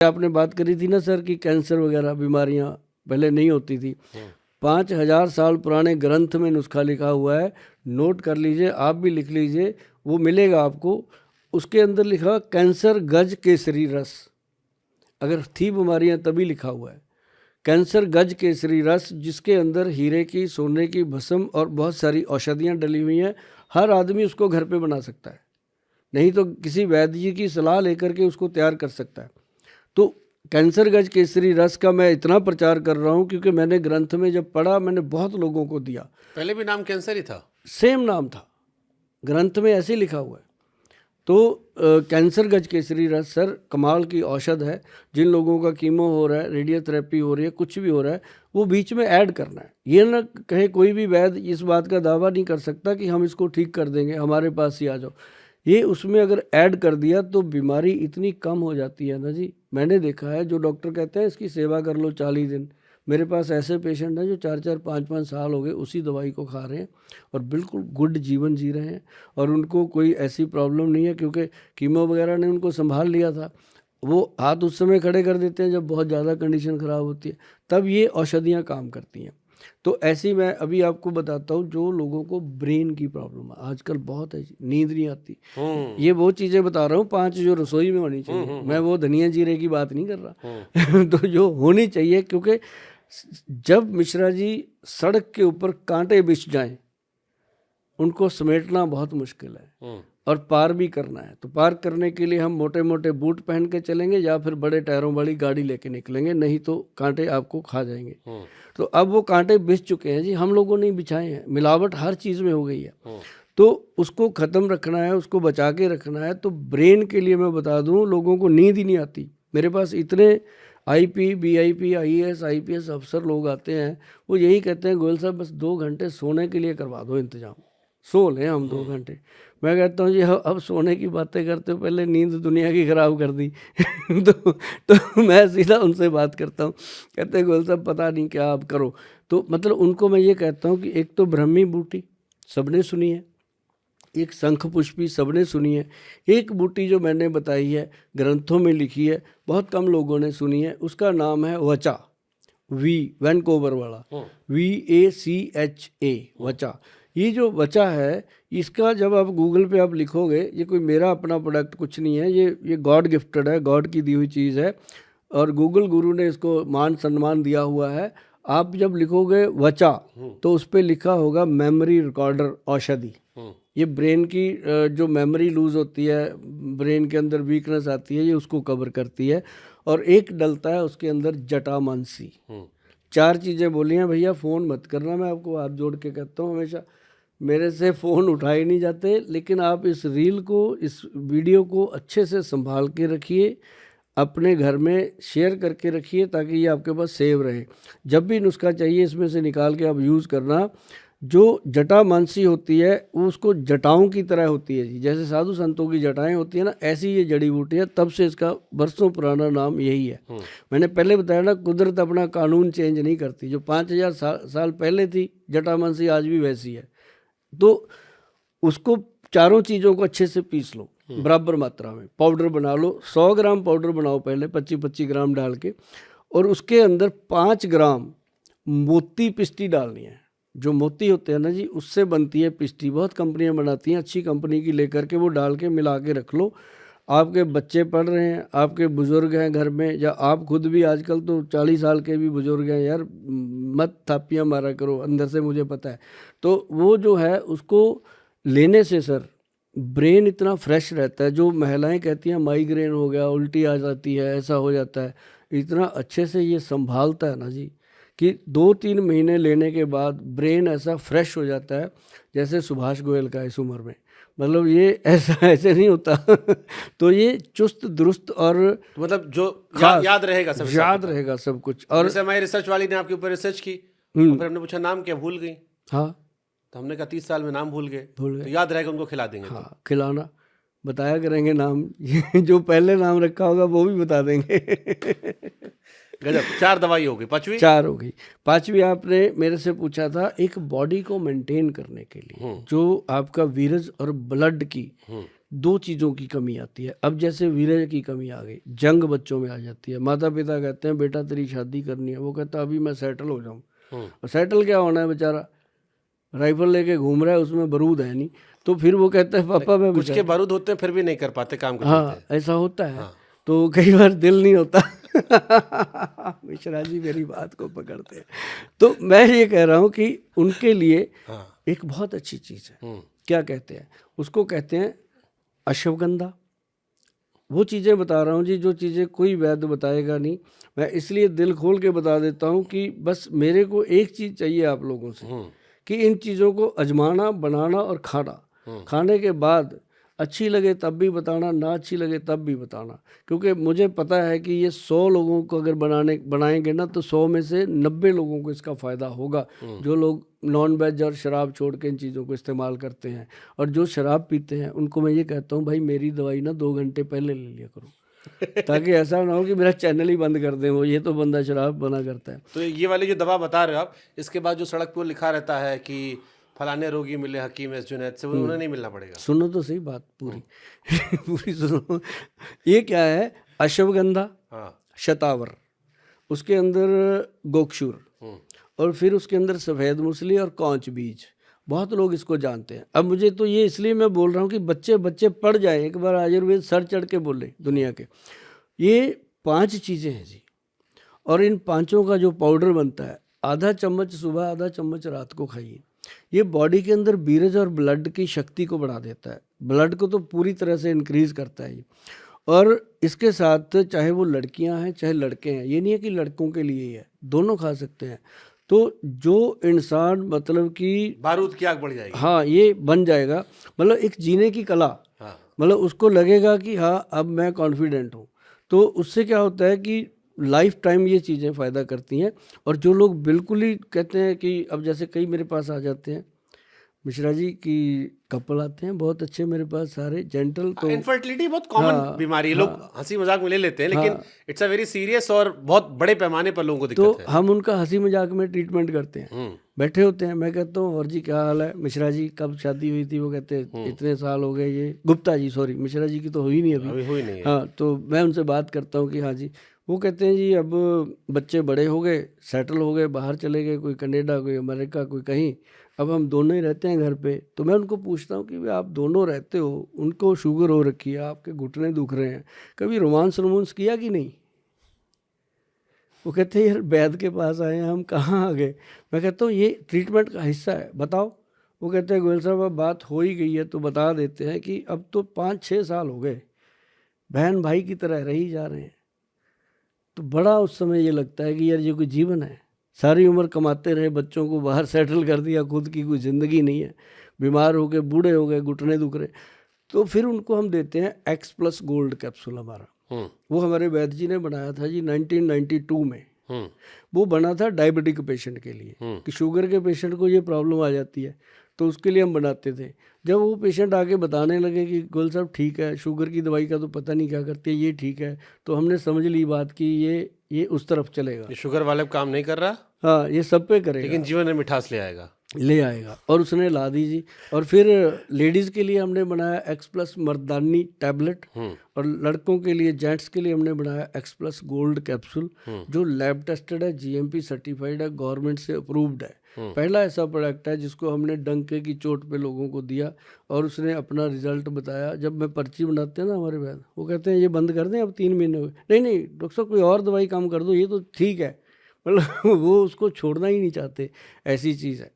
आपने बात करी थी ना सर कि कैंसर वगैरह बीमारियां पहले नहीं होती थी। 5,000 साल पुराने ग्रंथ में नुस्खा लिखा हुआ है, नोट कर लीजिए, आप भी लिख लीजिए, वो मिलेगा आपको। उसके अंदर लिखा कैंसर गज केसरी रस, अगर थी बीमारियां तभी लिखा हुआ है कैंसर गज केसरी रस, जिसके अंदर हीरे की, सोने की भस्म और बहुत सारी औषधियाँ डली हुई हैं। हर आदमी उसको घर पे बना सकता है, नहीं तो किसी वैद्य जी की सलाह लेकर के उसको तैयार कर सकता है। तो कैंसर गज केसरी रस का मैं इतना प्रचार कर रहा हूँ क्योंकि मैंने ग्रंथ में जब पढ़ा, मैंने बहुत लोगों को दिया। पहले भी नाम कैंसर ही था, सेम नाम था, ग्रंथ में ऐसे लिखा हुआ है। तो कैंसर गज केसरी रस सर कमाल की औषध है। जिन लोगों का कीमो हो रहा है, रेडियोथेरेपी हो रही है, कुछ भी हो रहा है, वो बीच में ऐड करना है। ये ना कहे कोई भी वैद्य इस बात का दावा नहीं कर सकता कि हम इसको ठीक कर देंगे, हमारे पास ही आ जाओ। ये उसमें अगर ऐड कर दिया तो बीमारी इतनी कम हो जाती है ना जी। मैंने देखा है, जो डॉक्टर कहते हैं इसकी सेवा कर लो 40 दिन, मेरे पास ऐसे पेशेंट हैं जो 4-4, 5-5 साल हो गए उसी दवाई को खा रहे हैं और बिल्कुल गुड जीवन जी रहे हैं, और उनको कोई ऐसी प्रॉब्लम नहीं है, क्योंकि कीमो वगैरह ने उनको संभाल लिया था। वो हाथ उस समय खड़े कर देते हैं जब बहुत ज़्यादा कंडीशन ख़राब होती है, तब ये औषधियाँ काम करती हैं। तो ऐसी मैं अभी आपको बताता हूँ, जो लोगों को ब्रेन की प्रॉब्लम है आजकल बहुत है, नींद नहीं आती, ये वो चीज़ें बता रहा हूँ 5 जो रसोई में होनी चाहिए। मैं वो धनिया जीरे की बात नहीं कर रहा तो जो होनी चाहिए, क्योंकि जब मिश्रा जी सड़क के ऊपर कांटे बिछ जाएं, उनको समेटना बहुत मुश्किल है और पार भी करना है। तो पार करने के लिए हम मोटे मोटे बूट पहन के चलेंगे या फिर बड़े टायरों वाली गाड़ी लेके निकलेंगे, नहीं तो कांटे आपको खा जाएंगे। तो अब वो कांटे बिछ चुके हैं जी, हम लोगों ने बिछाए हैं, मिलावट हर चीज़ में हो गई है। तो उसको ख़त्म रखना है, उसको बचा के रखना है। तो ब्रेन के लिए मैं बता दूं, लोगों को नींद ही नहीं आती। मेरे पास इतने आईपी, बीआईपी, आईएएस, आईपीएस अफसर लोग आते हैं, वो यही कहते हैं गोयल साहब बस 2 घंटे सोने के लिए करवा दो इंतजाम, सो लें हम 2 घंटे। मैं कहता हूँ जी अब सोने की बातें करते हो, पहले नींद दुनिया की ख़राब कर दी तो मैं सीधा उनसे बात करता हूँ, कहते हैं गोयल साहब पता नहीं क्या आप करो। तो मतलब उनको मैं ये कहता हूँ कि एक तो ब्रह्मी बूटी सबने सुनी है, एक शंख पुष्पी सबने सुनी है, एक बूटी जो मैंने बताई है ग्रंथों में लिखी है, बहुत कम लोगों ने सुनी है, उसका नाम है वचा, वैनकोवर वाला, VACHA, वचा। ये जो वचा है, इसका जब आप गूगल पे आप लिखोगे, ये कोई मेरा अपना प्रोडक्ट कुछ नहीं है, ये गॉड गिफ्टेड है, गॉड की दी हुई चीज़ है, और गूगल गुरु ने इसको मान सम्मान दिया हुआ है। आप जब लिखोगे वचा तो उस पर लिखा होगा मेमोरी रिकॉर्डर औषधि। ये ब्रेन की जो मेमोरी लूज होती है, ब्रेन के अंदर वीकनेस आती है, ये उसको कवर करती है। और एक डलता है उसके अंदर जटामांसी। 4 चीज़ें बोली हैं भैया, फ़ोन मत करना, मैं आपको हाथ जोड़ के कहता हूँ, हमेशा मेरे से फ़ोन उठाए नहीं जाते, लेकिन आप इस रील को, इस वीडियो को अच्छे से संभाल के रखिए, अपने घर में शेयर करके रखिए, ताकि ये आपके पास सेव रहे। जब भी नुस्खा चाहिए इसमें से निकाल के आप यूज़ करना। जो जटामांसी होती है वो उसको जटाओं की तरह होती है जी, जैसे साधु संतों की जटाएं होती है ना, ऐसी ये जड़ी बूटी है, तब से इसका बरसों पुराना नाम यही है। मैंने पहले बताया ना, कुदरत अपना कानून चेंज नहीं करती, जो 5,000 साल पहले थी जटामांसी आज भी वैसी है। तो उसको चारों चीज़ों को अच्छे से पीस लो बराबर मात्रा में, पाउडर बना लो, 100 ग्राम पाउडर बनाओ पहले, 25-25 ग्राम डाल के, और उसके अंदर 5 ग्राम मोती पिस्टी डालनी है। जो मोती होते हैं ना जी, उससे बनती है पिस्टी, बहुत कंपनियां बनाती हैं, अच्छी कंपनी की लेकर के वो डाल के मिला के रख लो। आपके बच्चे पढ़ रहे हैं, आपके बुज़ुर्ग हैं घर में, या आप खुद भी, आजकल तो 40 साल के भी बुज़ुर्ग हैं यार, मत थापियाँ मारा करो अंदर से, मुझे पता है। तो वो जो है उसको लेने से सर ब्रेन इतना फ्रेश रहता है। जो महिलाएं कहती हैं माइग्रेन हो गया, उल्टी आ जाती है, ऐसा हो जाता है, इतना अच्छे से ये संभालता है ना जी, कि 2-3 महीने लेने के बाद ब्रेन ऐसा फ्रेश हो जाता है जैसे सुभाष गोयल का इस उम्र में। मतलब ये ऐसे नहीं होता तो ये चुस्त दुरुस्त और मतलब जो याद रहेगा सब, याद रहेगा सब कुछ। और जैसे हमारी रिसर्च वाली ने आपके ऊपर रिसर्च की, फिर हमने पूछा नाम क्या, भूल गई। हाँ, तो हमने कहा 30 साल में नाम भूल गए, तो याद रहेगा, उनको खिला देंगे। हाँ, खिलाना, बताया करेंगे नाम जो पहले नाम रखा होगा वो भी बता देंगे गजब। 4 दवाई हो गई, 5वीं 4 हो गई। 5वीं आपने मेरे से पूछा था, एक बॉडी को मेंटेन करने के लिए जो आपका वीरज और ब्लड की दो चीज़ों की कमी आती है। अब जैसे वीर्य की कमी आ गई, जंग बच्चों में आ जाती है। माता पिता कहते हैं बेटा तेरी शादी करनी है, वो कहता अभी मैं सेटल हो जाऊँ। और सेटल क्या होना है, बेचारा राइफल लेके घूम रहा है, उसमें बारूद है नहीं, तो फिर वो कहता है पापा मैं कुछ के बारूद होते हैं फिर भी नहीं कर पाते काम कर हाँ देते हैं। ऐसा होता है। हाँ। तो कई बार दिल नहीं होता। मिश्रा जी मेरी बात को पकड़ते हैं। तो मैं ये कह रहा हूँ कि उनके लिए हाँ। एक बहुत अच्छी चीज़ है, क्या कहते हैं उसको, कहते हैं अश्वगंधा। वो चीज़ें बता रहा हूँ जी जो चीज़ें कोई वैद्य बताएगा नहीं, मैं इसलिए दिल खोल के बता देता हूँ कि बस मेरे को एक चीज़ चाहिए आप लोगों से कि इन चीज़ों को आजमाना, बनाना और खाना। खाने के बाद अच्छी लगे तब भी बताना, ना अच्छी लगे तब भी बताना, क्योंकि मुझे पता है कि ये 100 लोगों को अगर बनाएंगे ना तो 100 में से 90 लोगों को इसका फ़ायदा होगा, जो लोग नॉन वेज और शराब छोड़ के इन चीज़ों को इस्तेमाल करते हैं। और जो शराब पीते हैं उनको मैं ये कहता हूँ भाई मेरी दवाई ना 2 घंटे पहले ले लिया करो, ताकि ऐसा ना हो कि मेरा चैनल ही बंद कर दें, वो ये तो बंदा शराब बना करता है। तो ये वाली जो दवा बता रहे हो आप, इसके बाद जो सड़क पर लिखा रहता है कि फलाने रोगी मिले हकीम एस जुनैद से, उन्हें नहीं मिलना पड़ेगा। सुनो तो सही बात पूरी। पूरी सुनो। ये क्या है, अश्वगंधा, हाँ। शतावर, उसके अंदर गोक्षुर, और फिर उसके अंदर सफ़ेद मूसली और कौच बीज। बहुत लोग इसको जानते हैं। अब मुझे तो ये इसलिए मैं बोल रहा हूँ कि बच्चे पढ़ जाए, एक बार आयुर्वेद सर चढ़ के बोले दुनिया के। ये 5 चीज़ें हैं जी, और इन पांचों का जो पाउडर बनता है, आधा चम्मच सुबह आधा चम्मच रात को खाइए। ये बॉडी के अंदर बीरज और ब्लड की शक्ति को बढ़ा देता है, ब्लड को तो पूरी तरह से इंक्रीज करता है ये। और इसके साथ चाहे वो लड़कियां हैं चाहे लड़के हैं, ये नहीं है कि लड़कों के लिए ही है, दोनों खा सकते हैं। तो जो इंसान मतलब कि बारूद की आग बढ़ जाएगी। हाँ ये बन जाएगा, मतलब एक जीने की कला। हाँ। मतलब उसको लगेगा कि हाँ अब मैं कॉन्फिडेंट हूँ। तो उससे क्या होता है कि लाइफ टाइम ये चीज़ें फ़ायदा करती हैं। और जो लोग बिल्कुल ही कहते हैं कि अब जैसे कई मेरे पास आ जाते हैं मिश्रा जी की कपल आते हैं बहुत अच्छे मेरे पास सारे जेंटल। तो इनफर्टिलिटी बहुत कॉमन बीमारी है, लोग हंसी मजाक में ले लेते हैं, लेकिन इट्स अ वेरी सीरियस और बहुत बड़े पैमाने पर लोगों को दिक्कत है। तो हम उनका हंसी मजाक में ट्रीटमेंट करते हैं। बैठे होते हैं, मैं कहता हूँ और जी क्या हाल है, मिश्रा जी कब शादी हुई थी, वो कहते हैं इतने साल हो गए। ये गुप्ता जी, सॉरी मिश्रा जी की तो हुई नहीं अभी हुई नहीं है। हाँ, तो मैं उनसे बात करता हूँ कि हाँ जी, वो कहते हैं जी अब बच्चे बड़े हो गए, सेटल हो गए, बाहर चले गए, कोई कनाडा कोई अमेरिका कोई कहीं, अब हम दोनों ही रहते हैं घर पे। तो मैं उनको पूछता हूँ कि भाई आप दोनों रहते हो, उनको शुगर हो रखी है, आपके घुटने दुख रहे हैं, कभी रोमांस किया कि नहीं। वो कहते हैं यार वैद्य के पास आए हैं हम, कहाँ आ गए। मैं कहता हूँ ये ट्रीटमेंट का हिस्सा है, बताओ। वो कहते हैं गोयल साहब अब बात हो ही गई है तो बता देते हैं कि अब तो 5-6 साल हो गए, बहन भाई की तरह रही जा रहे हैं। तो बड़ा उस समय ये लगता है कि यार ये कोई जीवन है, सारी उम्र कमाते रहे, बच्चों को बाहर सेटल कर दिया, खुद की कोई ज़िंदगी नहीं है, बीमार हो गए, बूढ़े हो गए, घुटने दुख रहे। तो फिर उनको हम देते हैं X+ गोल्ड कैप्सूल हमारा। वो हमारे वैद्य जी ने बनाया था जी 1992 में। वो बना था डायबिटिक पेशेंट के लिए कि शुगर के पेशेंट को ये प्रॉब्लम आ जाती है, तो उसके लिए हम बनाते थे। जब वो पेशेंट आके बताने लगे कि गोल साहब ठीक है, शुगर की दवाई का तो पता नहीं क्या करती है, ये ठीक है, तो हमने समझ ली बात कि ये उस तरफ चलेगा, ये शुगर वाले काम नहीं कर रहा, हाँ ये सब पे करेगा, लेकिन जीवन में मिठास ले आएगा। और उसने ला दी जी। और फिर लेडीज़ के लिए हमने बनाया X+ मर्दानी टैबलेट, और लड़कों के लिए जेंट्स के लिए हमने बनाया X+ गोल्ड कैप्सूल, जो लैब टेस्टेड है, GMP सर्टिफाइड है, गवर्नमेंट से अप्रूव्ड है। पहला ऐसा प्रोडक्ट है जिसको हमने डंके की चोट पे लोगों को दिया और उसने अपना रिजल्ट बताया। जब मैं पर्ची बनाते हैं ना हमारे वैद्य, वो कहते हैं ये बंद कर दें, अब 3 महीने हो गए। नहीं डॉक्टर साहब कोई और दवाई काम कर दो, ये तो ठीक है। मतलब वो उसको छोड़ना ही नहीं चाहते, ऐसी चीज़ है।